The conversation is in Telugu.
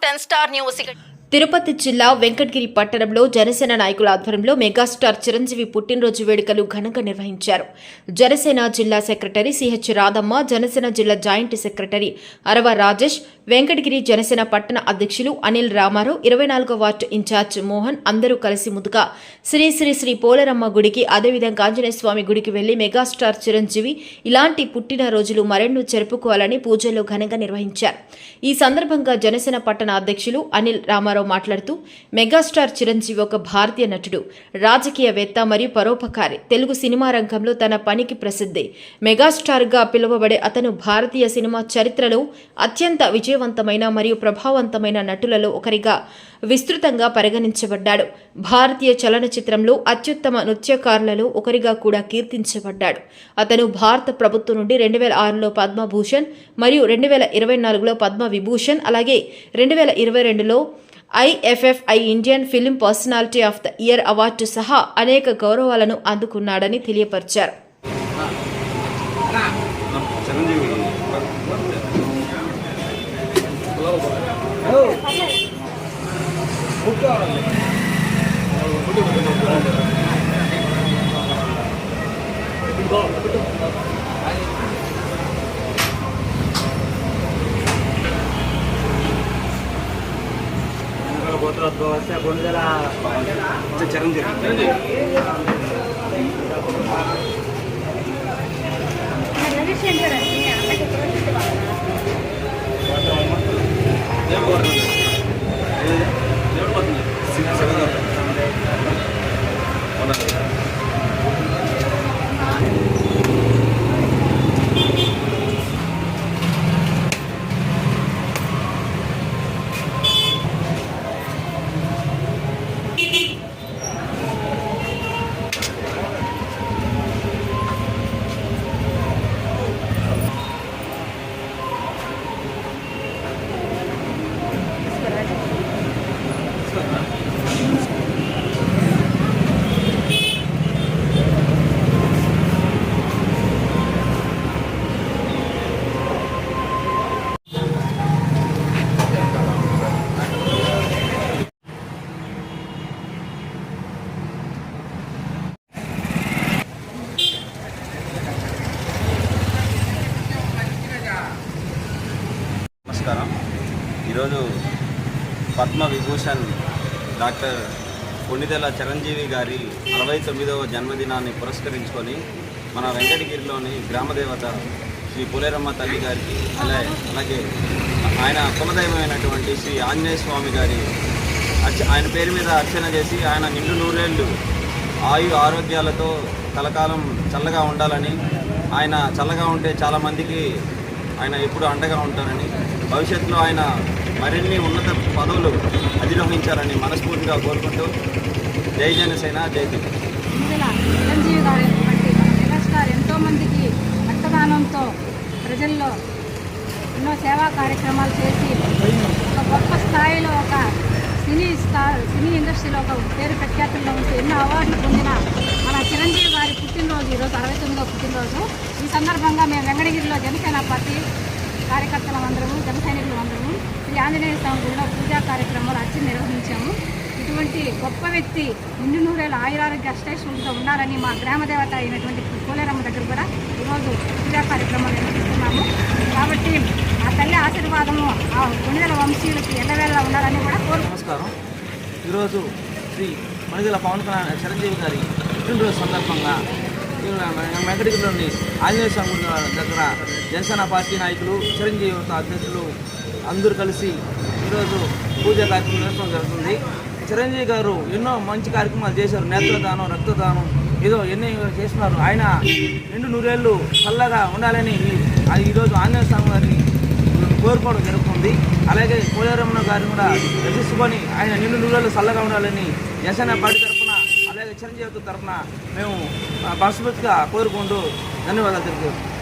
10 Star News. తిరుపతి జిల్లా వెంకటగిరి పట్టణంలో జనసేన నాయకుల ఆధ్వర్యంలో మెగాస్టార్ చిరంజీవి పుట్టినరోజు వేడుకలు ఘనంగా నిర్వహించారు. జనసేన జిల్లా సెక్రటరీ సిహెచ్ రాధమ్మ, జనసేన జిల్లా జాయింట్ సెక్రటరీ అరవ రాజేష్, వెంకటగిరి జనసేన పట్టణ అధ్యక్షులు అనిల్ రామారావు, 24వ వార్డు ఇన్ఛార్జ్ మోహన్ అందరూ కలిసి ముందుగా శ్రీ శ్రీ శ్రీ పోలేరమ్మ గుడికి, అదేవిధంగా ఆంజనేయ స్వామి గుడికి వెళ్లి మెగాస్టార్ చిరంజీవి ఇలాంటి పుట్టినరోజులు మరెన్నో జరుపుకోవాలని పూజలు ఘనంగా నిర్వహించారు. ఈ సందర్భంగా జనసేన పట్టణ అధ్యక్షులు అనిల్ రామారావు మాట్లాడుతూ, మెగాస్టార్ చిరంజీవి ఒక భారతీయ నటుడు, రాజకీయవేత్త మరియు పరోపకారి. తెలుగు సినిమా రంగంలో తన పనికి ప్రసిద్ధి. మెగాస్టార్గా పిలువబడే అతను భారతీయ సినిమా చరిత్రలో అత్యంత విజయవంతమైన మరియు ప్రభావవంతమైన నటులలో ఒకరిగా విస్తృతంగా పరిగణించబడ్డాడు. భారతీయ చలనచిత్రంలో అత్యుత్తమ నృత్యకారులలో ఒకరిగా కూడా కీర్తించబడ్డాడు. అతను భారత ప్రభుత్వం నుండి 2006లో పద్మభూషణ్ మరియు 2024లో పద్మ విభూషణ్, అలాగే 2022లో IFFI Indian film personality of the year award సహా అనేక గౌరవాలను అందుకున్నాడని తెలియపరిచారు. నమస్కారం. ఈరోజు పద్మ విభూషణ్ డాక్టర్ కొణిదెల చిరంజీవి గారి 69వ జన్మదినాన్ని పురస్కరించుకొని మన వెంకటగిరిలోని గ్రామదేవత శ్రీ పోలేరమ్మ తల్లి గారికి, అలాగే ఆయన కులదైవమైనటువంటి శ్రీ ఆంజనేయ స్వామి గారి ఆయన పేరు మీద అర్చన చేసి ఆయన నిండు నూరేళ్లు ఆయు ఆరోగ్యాలతో కలకాలం చల్లగా ఉండాలని, ఆయన చల్లగా ఉంటే చాలామందికి ఆయన ఎప్పుడు అండగా ఉంటారని, భవిష్యత్తులో ఆయన మరిన్ని ఉన్నత పదవులు అధిరోహించాలని మనస్ఫూర్తిగా కోరుకుంటూ జై జనసేన, జై తెలుగు. చిరంజీవి గారు మెగాస్టార్ ఎంతోమందికి రక్తదానంతో ప్రజల్లో ఎన్నో సేవా కార్యక్రమాలు చేసి ఒక గొప్ప స్థాయిలో ఒక సినీ ఇండస్ట్రీలో ఒక పేరు ప్రఖ్యాతుల్లో ఉంటూ ఎన్నో అవార్డులు పొందిన మన చిరంజీవి గారి పుట్టినరోజు ఈరోజు 69వ పుట్టినరోజు. ఈ సందర్భంగా మేము వెంకటగిరిలో జనసేన పార్టీ కార్యకర్తలందరము, జన సైనికులందరము శ్రీ ఆంజనేయ స్వామి గుడిలో పూజా కార్యక్రమాలు అర్చన నిర్వహించాము. ఇటువంటి గొప్ప వ్యక్తి నిండు నూరేళ్ళ ఆయురారోగ్య అష్టైశ్వర్యంతో ఉండాలని మా గ్రామదేవత అయినటువంటి పోలేరమ్మ దగ్గర కూడా ఈరోజు పూజా కార్యక్రమాలు నిర్వహిస్తున్నాము. కాబట్టి ఆ తల్లి ఆశీర్వాదము ఆ కొణిదెల వంశీయులకి ఎల్లవేళ ఉండాలని కూడా కోరుకుంటున్నాము. నమస్కారం. ఈరోజు శ్రీ కొణిదెల పవన్ కళ్యాణ్ చిరంజీవి గారి పుట్టినరోజు సందర్భంగా వెంకటగిరిలోని ఆంజనేయ స్వామి దగ్గర జనసేన పార్టీ నాయకులు, చిరంజీవి అధ్యక్షులు అందరూ కలిసి ఈరోజు పూజా కార్యక్రమం నిర్వహించడం జరుగుతుంది. చిరంజీవి గారు ఎన్నో మంచి కార్యక్రమాలు చేశారు. నేత్రదానం, రక్తదానం, ఏదో ఎన్ని చేస్తున్నారు. ఆయన నిండు నూరేళ్ళు చల్లగా ఉండాలని ఈరోజు ఆంజనేయ స్వామి గారిని కోరుకోవడం జరుగుతుంది. అలాగే పోలేరమ్మ గారిని కూడా రచిస్తుకొని ఆయన నిండు నూరేళ్ళు చల్లగా ఉండాలని జనసేన పార్టీ తరఫున, అలాగే చిరంజీవి తరఫున మేము మనస్ఫూర్తిగా కోరుకుంటూ ధన్యవాదాలు తెలుపుతున్నాం.